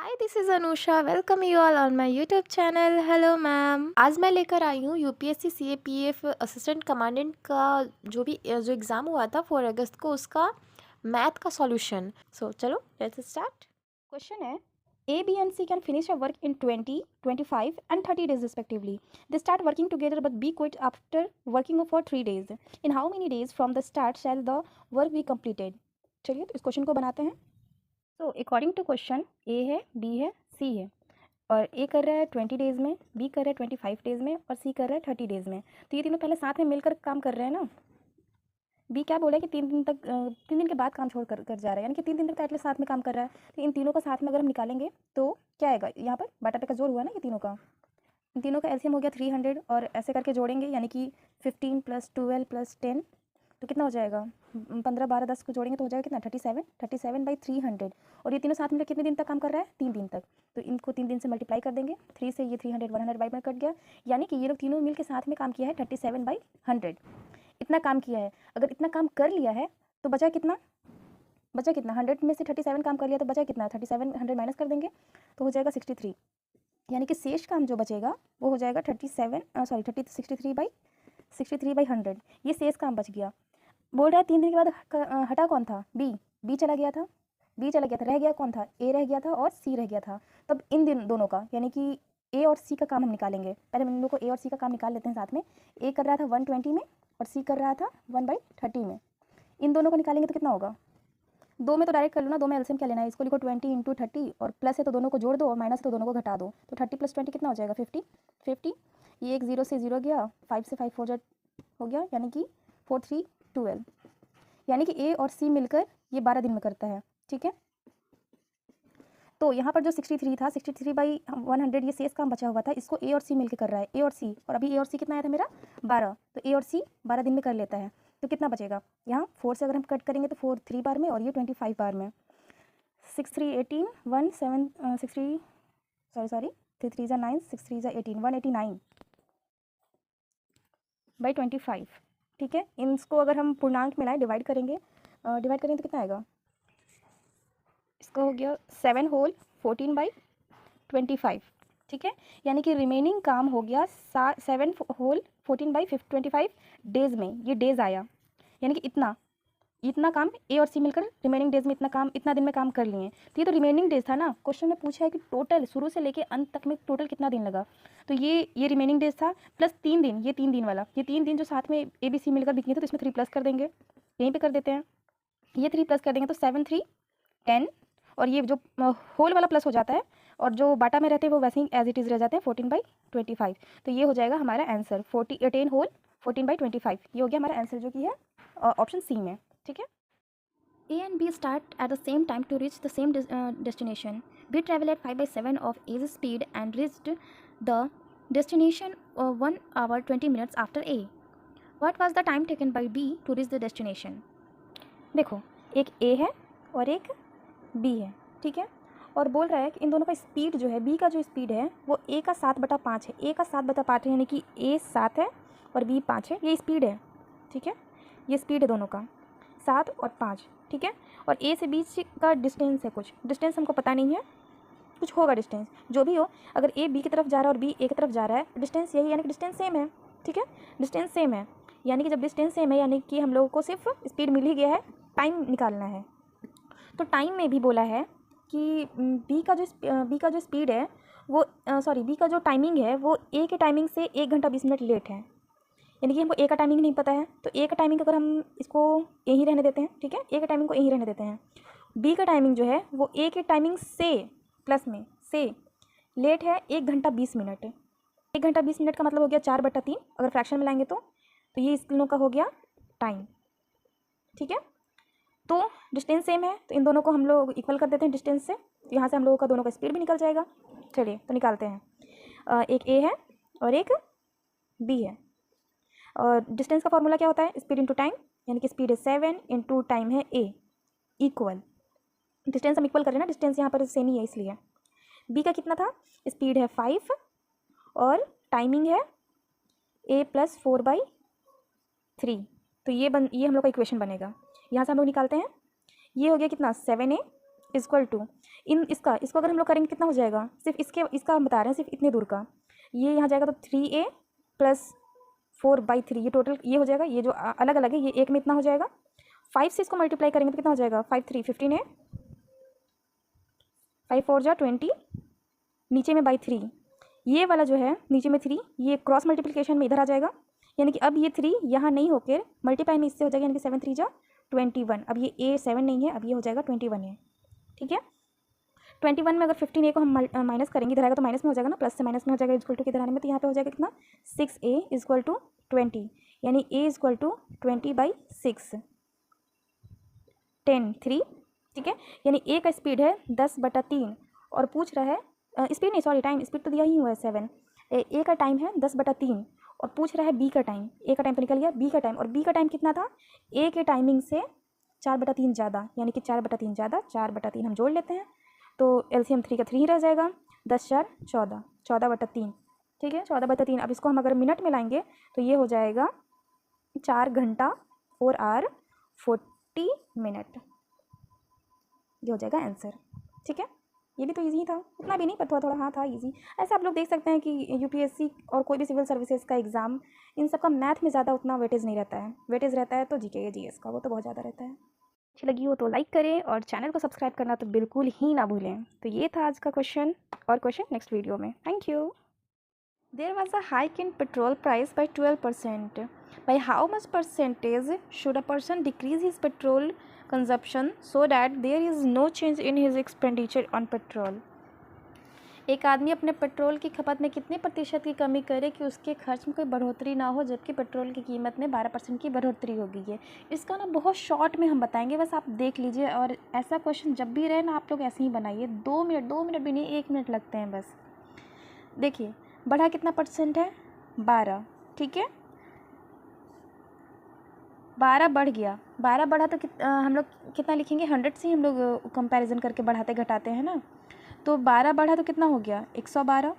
Hi this is Anusha. Welcome you all on my YouTube channel. Hello ma'am. आज मैं लेकर आई हूँ यूपीएससी सीएपीएफ असिस्टेंट कमांडेंट का जो एग्ज़ाम हुआ था 4 अगस्त को, उसका मैथ का सॉल्यूशन। सो चलो लेट्स स्टार्ट। क्वेश्चन है, A, B and C can finish a work in 20, 25 and 30 days respectively. They start working together but B quit after working for 3 days. In how many days from the start shall the work be completed? चलिए तो इस question को बनाते हैं। तो according to question ए है, B है, सी है और ए कर रहा है 20 डेज़ में, बी कर रहा है 25 डेज़ में और सी कर रहा है 30 डेज़ में। तो ये तीनों पहले साथ में मिलकर काम कर रहे हैं ना। बी क्या बोला है कि 3 दिन के बाद काम छोड़ कर जा रहा है, यानी कि 3 दिन तक एटलीस्ट साथ में काम कर रहा है। तो इन तीनों का साथ में अगर हम निकालेंगे तो क्या आएगा, यहाँ पर बटाटे का जोड़ हुआ ना ये तीनों का। इन तीनों का एलसीएम हो गया 300 और ऐसे करके जोड़ेंगे यानी कि 15 + 12 + 10 तो कितना हो जाएगा, 15, 12, 10 को जोड़ेंगे तो हो जाएगा कितना, 37/300। और ये तीनों साथ मिलकर कितने दिन तक काम कर रहा है, 3 दिन तक। तो इनको 3 दिन से मल्टीप्लाई कर देंगे, 3 से ये 300 100 बाई में कट गया, यानी कि ये लोग तीनों मिल के साथ में काम किया है 37/100। इतना काम किया है। अगर इतना काम कर लिया है तो बचा कितना, 100 में से 37 काम कर लिया तो बचा कितना, 37 100 माइनस कर देंगे तो हो जाएगा 63। यानी कि शेष काम जो बचेगा वो हो जाएगा 63/100। ये शेष काम बच गया। बोल रहा है 3 दिन के बाद हटा कौन था, बी चला गया था, रह गया कौन था, ए रह गया था और सी रह गया था। तब इन दोनों का यानी कि ए और सी का काम हम निकालेंगे। पहले हम इन लोगों को ए और सी का काम निकाल लेते हैं साथ में। ए कर रहा था 120 में और सी कर रहा था 1/30 में। इन दोनों को निकालेंगे तो कितना होगा, दो में तो डायरेक्ट कर लो ना, दो में एलसीएम क्या लेना है, इसको लिखो 20 × 30 और प्लस है तो दोनों को जोड़ दो और माइनस है तो दोनों को घटा दो। तो 30 + 20 कितना हो जाएगा, 50। ये एक 0 से 0 गया, 5 से 5 हो गया, यानी कि 4 3 12। यानी कि ए और सी मिलकर ये 12 दिन में करता है। ठीक है, तो यहाँ पर जो 63 था, 63/100 ये शेष काम बचा हुआ था, इसको ए और सी मिलकर कर रहा है, ए और सी। और अभी ए और सी कितना आया था मेरा, 12। तो ए और सी 12 दिन में कर लेता है। तो कितना बचेगा, यहाँ 4 से अगर हम कट करेंगे तो 4 3 बार में और ये 25 बार में। 6 3 18 1 7 63 सॉरी 3 3 9 6 3 18 189/25। ठीक है, इसको अगर हम पूर्णांक में लाएँ, डिवाइड करेंगे तो कितना आएगा, इसका हो गया 7 होल 14/25। ठीक है, यानी कि रिमेनिंग काम हो गया 7 होल 14/25 डेज़ में। ये डेज़ आया, यानी कि इतना काम ए और सी मिलकर रिमेनिंग डेज में इतना दिन में काम कर लिए। तो ये तो रिमेनिंग डेज था ना। क्वेश्चन में पूछा है कि टोटल शुरू से लेके अंत तक में टोटल कितना दिन लगा। तो ये रिमेनिंग डेज था प्लस 3 दिन, ये 3 दिन वाला, ये 3 दिन जो साथ में ए बी सी मिलकर बिके थे तो इसमें 3 प्लस कर देंगे, यहीं पे कर देते हैं। ये 3 प्लस कर देंगे तो 7 3 10 और ये जो होल वाला प्लस हो जाता है और जो बाटा में रहते हैं वो वैसे ही एज इट इज़ रह जाते हैं 14/25। तो ये हो जाएगा हमारा आंसर 10 होल 14/25। ये हो गया हमारा आंसर जो कि है ऑप्शन सी में। ठीक है, A and B start at the same time to reach the same destination. B travel at 5/7 of A's speed and reached the destination 1 hour 20 minutes after A. What was the time taken by B to reach the destination? देखो, एक A है और एक B है। ठीक है, और बोल रहा है कि इन दोनों का स्पीड जो है, B का जो स्पीड है वो A का 7/5 है। A का 7/5 है, यानी कि A 7 है और B 5 है। ये स्पीड है। ठीक है, ये स्पीड है दोनों का 7 और 5। ठीक है, और ए से बीच का डिस्टेंस है, कुछ डिस्टेंस हमको पता नहीं है, कुछ होगा डिस्टेंस जो भी हो। अगर ए बी की तरफ जा रहा है और बी ए की तरफ जा रहा है, डिस्टेंस यही, यानी कि डिस्टेंस सेम है। ठीक है, डिस्टेंस सेम है, यानी कि जब डिस्टेंस सेम है यानी कि हम लोगों को सिर्फ स्पीड मिल ही गया है, टाइम निकालना है। तो टाइम में भी बोला है कि बी का जो स्पीड है वो बी का जो टाइमिंग है वो ए के टाइमिंग से 1 घंटा 20 मिनट लेट है। यानी कि हमको ए का टाइमिंग नहीं पता है, तो ए का टाइमिंग अगर हम इसको ए ही रहने देते हैं। ठीक है, ए का टाइमिंग को ए ही रहने देते हैं। बी का टाइमिंग जो है वो ए के टाइमिंग से प्लस में से लेट है 1 घंटा 20 मिनट। 1 घंटा 20 मिनट का मतलब हो गया 4/3, अगर फ्रैक्शन में लाएंगे तो ये इस तीनों का हो गया टाइम। ठीक है, तो डिस्टेंस सेम है तो इन दोनों को हम लोग इक्वल कर देते हैं डिस्टेंस से। यहाँ से हम लोगों का दोनों का स्पीड भी निकल जाएगा। चलिए तो निकालते हैं। एक ए है और एक बी है और डिस्टेंस का फॉर्मूला क्या होता है, स्पीड इंटू टाइम, यानी कि स्पीड है 7 इंटू टाइम है ए इक्वल, डिस्टेंस हम इक्वल करें ना, डिस्टेंस यहाँ पर सेम ही है इसलिए। बी का कितना था, स्पीड है 5 और टाइमिंग है ए + 4/3। तो ये हम लोग का इक्वेशन बनेगा। यहाँ से हम लोग निकालते हैं, ये हो गया कितना 7A = इसको अगर हम लोग करेंगे कितना हो जाएगा, सिर्फ इसका हम बता रहे हैं, सिर्फ इतने दूर का। ये यहाँ जाएगा तो 3a + 4/3, ये टोटल ये हो जाएगा। ये जो अलग अलग है ये एक में इतना हो जाएगा। 5 से इसको मल्टीप्लाई करेंगे तो कितना हो जाएगा, 5 3 15 है, 5 4 जा 20, नीचे में /3। ये वाला जो है नीचे में 3, ये क्रॉस मल्टीप्लिकेशन में इधर आ जाएगा, यानी कि अब ये 3 यहाँ नहीं होकर मल्टीप्लाई में इससे हो जाएगा, यानी कि 7 3 जा 21। अब ये a 7 नहीं है, अब ये हो जाएगा 21 है। ठीक है, 21 में अगर 15a को हम माइनस करेंगे, इधर आएगा तो माइनस में हो जाएगा ना, प्लस से माइनस में हो जाएगा, इक्वल टू किधर आने में, तो यहाँ पे हो जाएगा कितना 6a = 20, यानी a = 20/6, 10 3। ठीक है, यानी a का स्पीड है 10/3 और पूछ रहा है स्पीड नहीं, सॉरी टाइम, स्पीड तो दिया ही हुआ है 7। a का टाइम है 10/3 और पूछ रहा है b का टाइम। a का टाइम तो निकल गया, b का टाइम, और b का टाइम कितना था, a के टाइमिंग से 4/3 ज़्यादा, यानी कि 4/3 ज़्यादा, 4/3 हम जोड़ लेते हैं तो LCM 3 का 3 रह जाएगा, 10 4 14, 14/3। ठीक है, 14/3। अब इसको हम अगर मिनट में लाएंगे तो ये हो जाएगा 4 घंटा 4 आवर 40 मिनट, ये हो जाएगा आंसर। ठीक है, ये भी तो इजी था, उतना भी नहीं पर थोड़ा थोड़ा हाँ था इजी। ऐसे आप लोग देख सकते हैं कि UPSC और कोई भी सिविल सर्विसेज का एग्ज़ाम, इन सब का मैथ में ज़्यादा उतना वेटेज नहीं रहता है, वेटेज रहता है तो GK या GS का, वो तो बहुत ज़्यादा रहता है। अच्छी लगी हो तो लाइक करें और चैनल को सब्सक्राइब करना तो बिल्कुल ही ना भूलें। तो ये था आज का क्वेश्चन, और क्वेश्चन नेक्स्ट वीडियो में। Thank you. There was a hike in petrol price by 12%. By how much percentage should a person decrease his petrol consumption so that there is no change in his expenditure on petrol? एक आदमी अपने petrol की खपत में कितने प्रतिशत की कमी करे कि उसके खर्च में कोई बढ़ोतरी ना हो, जबकि पेट्रोल की कीमत में 12% की बढ़ोतरी हो गई है। इसका ना बहुत शॉर्ट में हम बताएंगे, बस आप देख लीजिए। और ऐसा क्वेश्चन जब भी रहे ना, आप लोग ऐसे ही बनाइए, 2 मिनट भी नहीं, 1 मिनट लगते हैं बस। देखिए बढ़ा कितना परसेंट है, 12। ठीक है, 12 बढ़ गया, 12 बढ़ा तो हम लोग कितना लिखेंगे, 100 से ही हम लोग कंपैरिजन करके बढ़ाते घटाते हैं ना। तो 12 बढ़ा तो कितना हो गया, 112।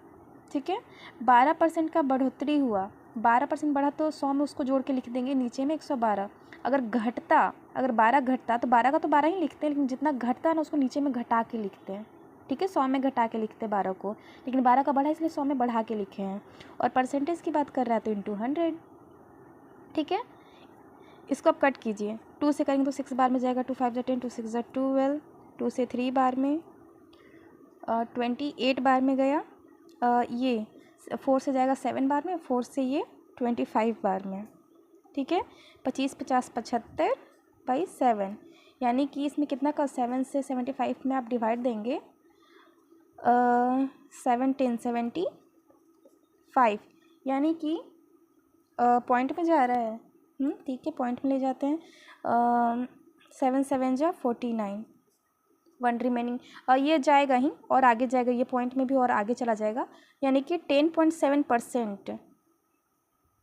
ठीक है, 12% का बढ़ोतरी हुआ, 12% बढ़ा तो 100 में उसको जोड़ के लिख देंगे नीचे में 112। अगर घटता, अगर 12 घटता तो 12 का तो 12 ही लिखते हैं, लेकिन जितना घटता है ना उसको नीचे में घटा के लिखते हैं। ठीक है, 100 में घटा के लिखते हैं 12 को, लेकिन 12 का बढ़ा इसलिए 100 में बढ़ा के लिखे हैं। और परसेंटेज की बात कर रहा है तो इंटू 100। ठीक है, इसको आप कट कीजिए, 2 से करेंगे तो 6 बार में जाएगा, 2 5 जा 10, 2 6 जा 12, 2 से 3 बार में 28 बार में गया, ये 4 से जाएगा 7 बार में, 4 से ये 25 बार में। ठीक है, 25 50 75/7, यानी कि इसमें कितना का 7 से 75 में आप डिवाइड देंगे, 7 10 75, यानी कि पॉइंट में जा रहा है। ठीक है, पॉइंट में ले जाते हैं, 7 7 जा 49, 1 रिमेनिंग, ये जाएगा ही और आगे जाएगा, ये पॉइंट में भी और आगे चला जाएगा, यानी कि 10.7%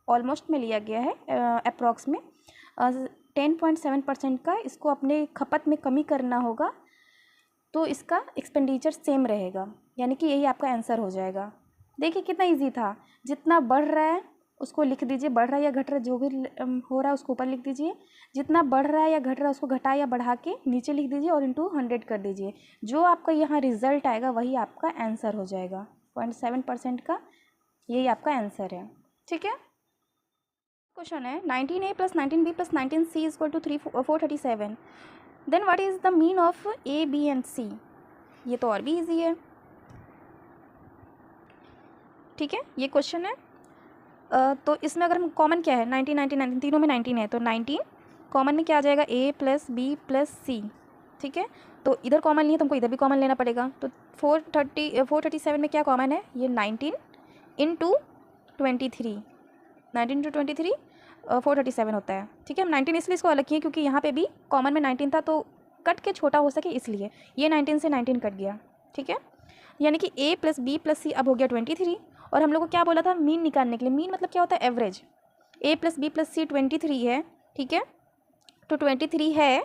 ऑलमोस्ट में लिया गया है, अप्रॉक्स में 10.7% का इसको अपने खपत में कमी करना होगा, तो इसका एक्सपेंडिचर सेम रहेगा, यानी कि यही आपका आंसर हो जाएगा। देखिए कितना इजी था, जितना बढ़ रहा है उसको लिख दीजिए, बढ़ रहा है या घट रहा है जो भी हो रहा है उसको ऊपर लिख दीजिए, जितना बढ़ रहा है या घट रहा है उसको घटा या बढ़ा के नीचे लिख दीजिए और इंटू 100 कर दीजिए। जो आपका यहाँ रिजल्ट आएगा वही आपका आंसर हो जाएगा, 0.7% का यही आपका आंसर है। ठीक है, क्वेश्चन है 19a + 19b + 19c = 437, then what is the mean of a, b and c? ये तो और भी ईजी है। ठीक है, ये क्वेश्चन है, तो इसमें अगर हम कॉमन क्या है, 19 19 19 तीनों में 19 है, तो 19 कॉमन में क्या आ जाएगा, a + b + c। ठीक है, तो इधर कॉमन नहीं है तो हमको इधर भी कॉमन लेना पड़ेगा, तो 437 में क्या कॉमन है, ये 19 × 23, 19 × 23 437 होता है। ठीक है, हम 19 इसलिए इसको अलग किए क्योंकि यहाँ पे भी कॉमन में 19 था, तो कट के छोटा हो सके इसलिए ये 19 से 19 कट गया। ठीक है, यानी कि a + b + c अब हो गया 23, और हम लोग को क्या बोला था, मीन निकालने के लिए। मीन मतलब क्या होता है, एवरेज। a + b + c 23 है। ठीक है, तो 23 है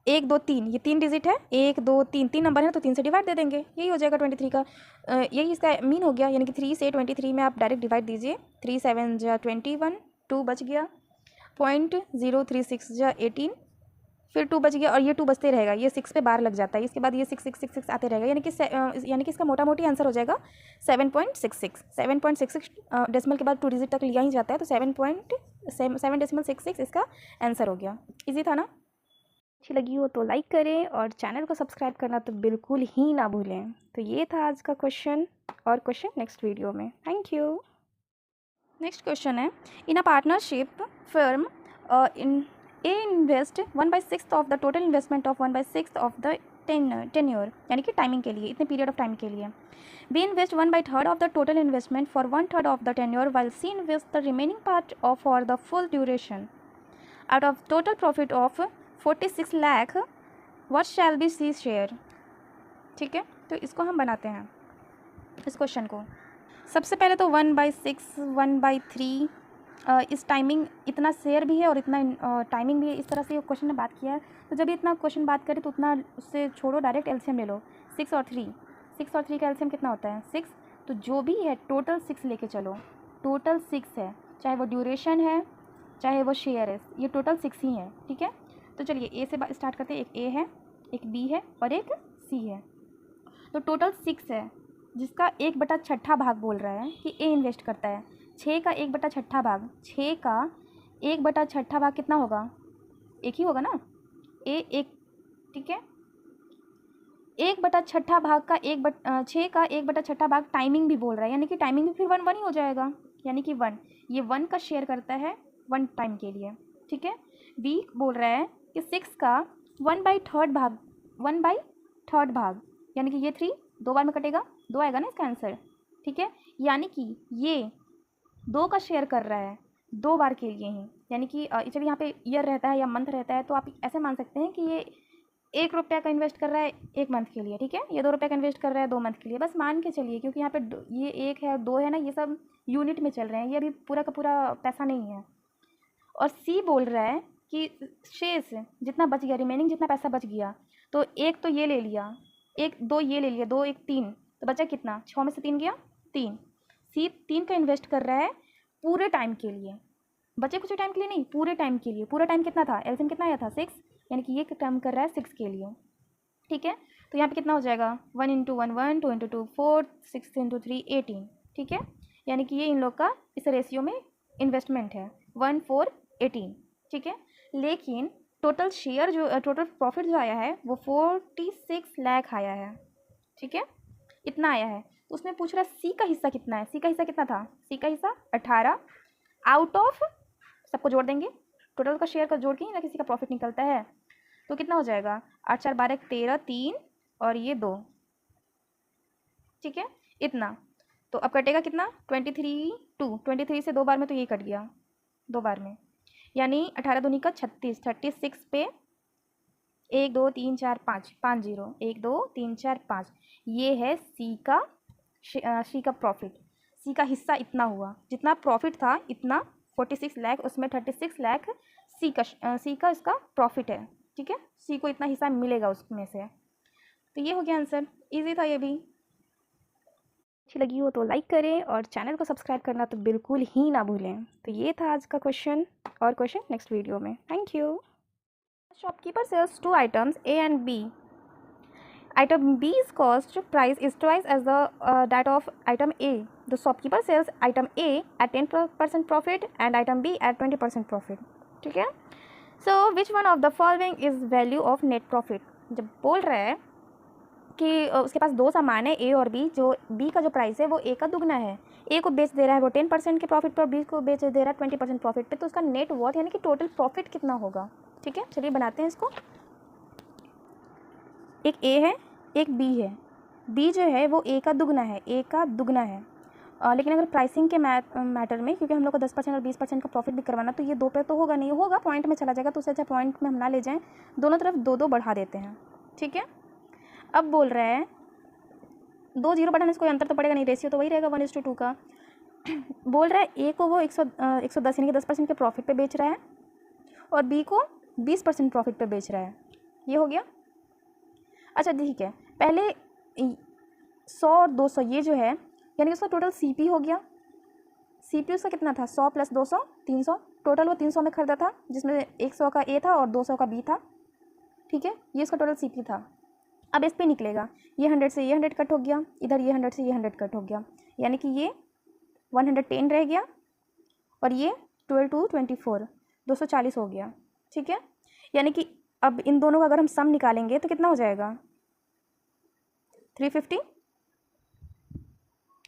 1 2 3, ये 3 डिजिट है, 1 2 3, 3 नंबर है तो 3 से डिवाइड दे देंगे, यही हो जाएगा 23 का, यही इसका मीन हो गया। यानी कि 3 से 23 में आप डायरेक्ट डिवाइड दीजिए, 3 7 जा 21, 2 बच गया, 0.036 जा 18, फिर 2 बच गया और ये 2 बचते रहेगा, ये 6 पे बार लग जाता है, इसके बाद ये 6 6 6 6 आते रहेगा, यानी कि इसका मोटा मोटी आंसर हो जाएगा 7.66। 7.66 डेसिमल के बाद 2 डिजिट तक लिया ही जाता है, तो 7.766 इसका आंसर हो गया। इजी था ना? अच्छी लगी हो तो लाइक करें और चैनल को सब्सक्राइब करना तो बिल्कुल ही ना भूलें। तो ये था आज का क्वेश्चन, और क्वेश्चन नेक्स्ट वीडियो में। Thank you. नेक्स्ट क्वेश्चन है, in a partnership firm in A invest 1/6 of the total investment of 1/6 of the tenure, यानी कि टाइमिंग के लिए, इतने पीरियड ऑफ टाइम के लिए। B invest 1/3 of the total investment for 1/3 of the tenure while C invest the remaining part of for the full duration. Out of total profit of 46 lakh what shall B C share. ठीक है, तो इसको हम बनाते हैं इस question को। सबसे पहले तो 1/6 1/3 इस टाइमिंग इतना शेयर भी है और इतना टाइमिंग भी है, इस तरह से क्वेश्चन ने बात किया है। तो जब इतना क्वेश्चन बात करें तो उतना उससे छोड़ो, डायरेक्ट एलसीएम ले लो। 6 और 3 का एलसीएम कितना होता है? 6। तो जो भी है टोटल 6 लेके चलो, टोटल 6 है, चाहे वो ड्यूरेशन है चाहे वो शेयर है, ये टोटल 6 ही है। ठीक है, तो चलिए ए से स्टार्ट करते हैं। एक ए है, एक बी है और एक सी है। तो टोटल 6 है, जिसका 1/6 भाग बोल रहा है कि ए इन्वेस्ट करता है। 6 का 1/6 भाग, 6 का 1/6 भाग कितना होगा? एक ही होगा ना, ए एक। ठीक है, 1/6 भाग का 6 का 1/6 भाग टाइमिंग भी बोल रहा है, यानी कि टाइमिंग भी फिर 1 ही हो जाएगा, यानी कि 1। ये 1 का शेयर करता है 1 टाइम के लिए। ठीक है, बी बोल रहा है कि 6 का 1/3 भाग, 1/3 भाग, यानी कि ये 3 2 बार में कटेगा, 2 आएगा ना इसका आंसर। ठीक है, यानी कि ये 2 का शेयर कर रहा है 2 बार के लिए ही, यानी कि चलिए यहाँ पे ईयर रहता है या मंथ रहता है, तो आप ऐसे मान सकते हैं कि ये 1 रुपया का इन्वेस्ट कर रहा है 1 मंथ के लिए। ठीक है, ये 2 रुपये का इन्वेस्ट कर रहा है 2 मंथ के लिए, बस मान के चलिए, क्योंकि यहाँ पे ये 1 है 2 है ना, ये सब यूनिट में चल रहे हैं, ये अभी पूरा का पूरा पैसा नहीं है। और सी बोल रहा है कि शेष जितना बच गया, रिमेनिंग जितना पैसा बच गया, तो 1 तो ये ले लिया, 1 2 ये ले लिया, 2 1 3, तो बचा कितना? 6 में से 3 गया 3। सी 3 का इन्वेस्ट कर रहा है पूरे टाइम के लिए, बचे कुछ टाइम के लिए नहीं, पूरे टाइम के लिए। पूरा टाइम कितना था? एलसीएम कितना आया था? 6, यानी कि ये काम कर रहा है 6 के लिए। ठीक है, तो यहाँ पे कितना हो जाएगा? 1 × 1 1, 2 × 2 4, 6 × 3 18। ठीक है, यानी कि ये इन लोग का इस रेशियो में इन्वेस्टमेंट है 1 4 18। ठीक है, लेकिन टोटल शेयर जो टोटल प्रॉफिट जो आया है वो 46 लाख आया है। ठीक है, इतना आया है। तो उसमें पूछ रहा है सी का हिस्सा कितना है। सी का हिस्सा कितना था? सी का हिस्सा 18 आउट ऑफ, सबको जोड़ देंगे, टोटल का शेयर का जोड़ के ही ना किसी का प्रॉफिट निकलता है। तो कितना हो जाएगा? 8 4 12 13 3 और ये 2। ठीक है, इतना। तो अब कटेगा कितना? 23 2, 23 से 2 बार में तो ये कट गया 2 बार में, यानी 18 दूनी का 36, 36 पे 1 2 3 4 5 5 0, 1 2 3 4 5, ये है सी का प्रॉफिट। सी का हिस्सा इतना हुआ, जितना प्रॉफिट था इतना 46 लाख, उसमें 36 लाख सी का इसका प्रॉफिट है। ठीक है, सी को इतना हिस्सा मिलेगा उसमें से। तो ये हो गया आंसर, इजी था ये भी। अच्छी लगी हो तो लाइक करें और चैनल को सब्सक्राइब करना तो बिल्कुल ही ना भूलें। तो ये था आज का क्वेश्चन, और क्वेश्चन नेक्स्ट वीडियो में। Thank you. Shopkeeper sells 2 items A and B. Item B's cost price is twice as that of item A. The shopkeeper sells item A at 10% profit and item B at 20% profit. ठीक है, so which one of the following is value of net profit? जब बोल रहा है कि उसके पास 2 सामान है A और B, जो B का जो प्राइस है वो A का दुगना है। A को बेच दे रहा है वो 10% के प्रॉफिट पर, B को बेच दे रहा है 20% प्रॉफिट पे, तो उसका नेट वर्थ यानी कि टोटल प्रॉफिट कितना होगा। ठीक है, चलिए बनाते हैं इसको। एक A है एक B है, B जो है वो A का दुगना है, A का दुगना है। लेकिन अगर प्राइसिंग के मैटर में, क्योंकि हम लोग को 10% और 20% का प्रॉफिट भी करवाना, तो ये 2 पे तो होगा नहीं, होगा पॉइंट में चला जाएगा, तो उससे अच्छा पॉइंट में हम ना ले जाएं, दोनों तरफ 2 2 बढ़ा देते हैं। ठीक है, अब बोल रहा है 2 0 बढ़ाने से कोई अंतर तो पड़ेगा नहीं, रेशियो तो वही रहेगा 1:2 का। बोल रहा है ए को वो 110 यानी कि 10% के प्रॉफिट पे बेच रहा है और बी को 20% प्रॉफिट पे बेच रहा है। ये हो गया। अच्छा ठीक है, पहले 100 और 200 ये जो है, यानी कि उसका टोटल सीपी हो गया। सीपी उसका कितना था? 100 + 200 300, टोटल वो 300 में खरीदा था, जिसमें 100 का ए था और 200 का बी था। ठीक है, ये इसका टोटल CP था। अब इस पे निकलेगा, ये 100 से ये 100 कट हो गया, इधर ये 100 से ये 100 कट हो गया, यानी कि ये 110 रह गया और ये 12 to 24 240 हो गया। ठीक है, यानी कि अब इन दोनों का अगर हम सम निकालेंगे तो कितना हो जाएगा 350,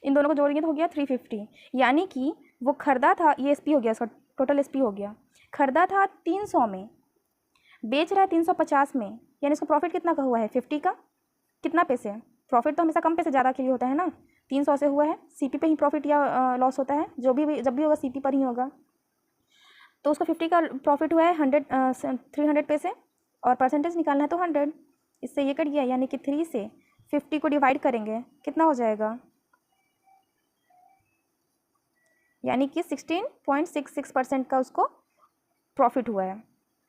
इन दोनों को जोड़ेंगे तो हो गया 350। यानी कि वो खरीदा था, ये SP हो गया, इसका टोटल SP हो गया, खरीदा था 300 में, बेच रहा है 350 में, यानी इसका प्रॉफिट कितना का हुआ है 50 का। कितना पैसे, प्रॉफिट तो हमेशा कम पैसे ज़्यादा के लिए होता है ना, 300 से हुआ है, CP पे ही प्रॉफिट या लॉस होता है, जो भी जब भी होगा CP पर ही होगा। तो उसका 50 का प्रॉफिट हुआ है 300 पैसे, और परसेंटेज निकालना है तो 100, इससे ये कट गया, यानी कि 3 से 50 को डिवाइड करेंगे कितना हो जाएगा, यानी कि 16.66% का उसको प्रॉफिट हुआ है।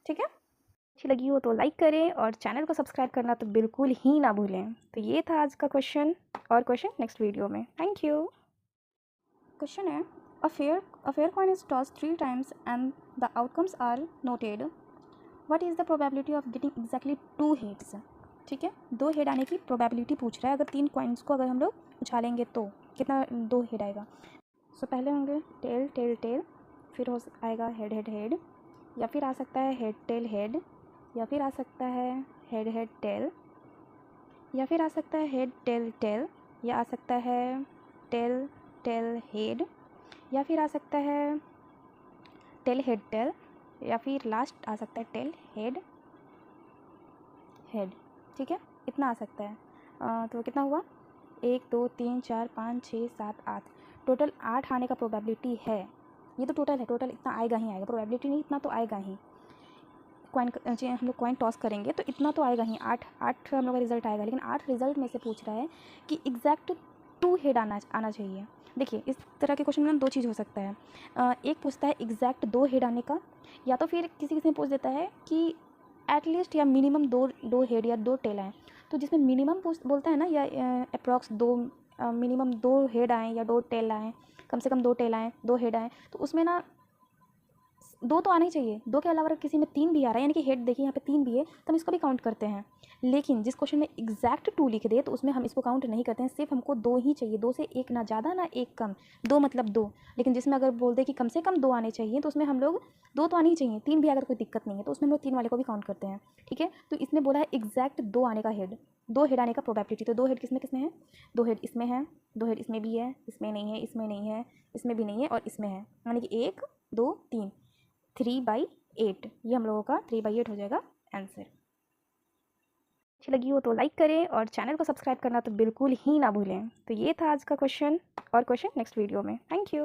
ठीक है, अच्छी लगी हो तो लाइक करें और चैनल को सब्सक्राइब करना तो बिल्कुल ही ना भूलें। तो ये था आज का क्वेश्चन, और क्वेश्चन नेक्स्ट वीडियो में। Thank you. क्वेश्चन है, a fair coin is tossed 3 times and the outcomes are noted. What is the probability of getting exactly 2 heads? ठीक है, 2 हेड आने की प्रोबेबिलिटी पूछ रहा है। अगर 3 कॉइन्स को अगर हम लोग उछालेंगे तो कितना 2 हेड आएगा। सो पहले होंगे टेल टेल टेल, फिर हो आएगा हेड हेड हेड, या फिर आ सकता है हेड टेल हेड, या फिर आ सकता है हेड हेड टेल, या फिर आ सकता है हेड टेल टेल, या आ सकता है टेल टेल हेड, या फिर आ सकता है टेल हेड टेल, या फिर लास्ट आ सकता है टेल हेड हेड। ठीक है, इतना आ सकता है। तो कितना हुआ 1 2 3 4 5 6 7 8, टोटल 8 आने का प्रोबेबिलिटी है। ये तो टोटल है, टोटल इतना आएगा ही आएगा, प्रोबेबिलिटी नहीं, इतना तो आएगा ही। कॉइन हम लोग कॉइन टॉस करेंगे तो इतना तो आएगा ही, 8 हम लोग का रिजल्ट आएगा। लेकिन 8 रिजल्ट में से पूछ रहा है कि एग्जैक्ट 2 हेड आना चाहिए। देखिए, इस तरह के क्वेश्चन में 2 चीज़ हो सकता है, एक पूछता है एग्जैक्ट 2 हेड आने का, या तो फिर किसी किसी में पूछ देता है कि एटलीस्ट या मिनिमम 2 हेड या 2 टेल आएँ। तो जिसमें मिनिमम बोलता है ना, या अप्रॉक्स 2 मिनिमम 2 हेड आएँ या 2 टेल आएँ, कम से कम 2 टेल आएँ 2 हेड आएँ, तो उसमें ना 2 तो आना ही चाहिए। 2 के अलावा अगर किसी में 3 भी आ रहा है, यानी कि हेड देखिए यहाँ पे 3 भी है, तो हम इसको भी काउंट करते हैं। लेकिन जिस क्वेश्चन में एग्जैक्ट 2 लिख दे तो उसमें हम इसको काउंट नहीं करते हैं, सिर्फ हमको 2 ही चाहिए, 2 से 1 ना ज़्यादा ना 1 कम, 2 मतलब 2। लेकिन जिसमें अगर बोल दे कि कम से कम 2 आने चाहिए, तो उसमें हम लोग 2 तो आने ही चाहिए, 3 भी अगर कोई दिक्कत नहीं है तो उसमें हम लोग 3 वाले को भी काउंट करते हैं। ठीक है, तो इसमें बोला है एग्जैक्ट 2 आने का हेड, 2 हेड आने का प्रोबेबिलिटी। तो 2 हेड किसमें किसमें है, 2 हेड इसमें है, 2 हेड इसमें भी है, इसमें नहीं है, इसमें नहीं है, इसमें भी नहीं है, और इसमें है, यानी कि 1 2 3, 3/8, ये हम लोगों का 3/8 हो जाएगा आंसर। अच्छी लगी हो तो लाइक करें और चैनल को सब्सक्राइब करना तो बिल्कुल ही ना भूलें। तो ये था आज का क्वेश्चन, और क्वेश्चन नेक्स्ट वीडियो में। Thank you.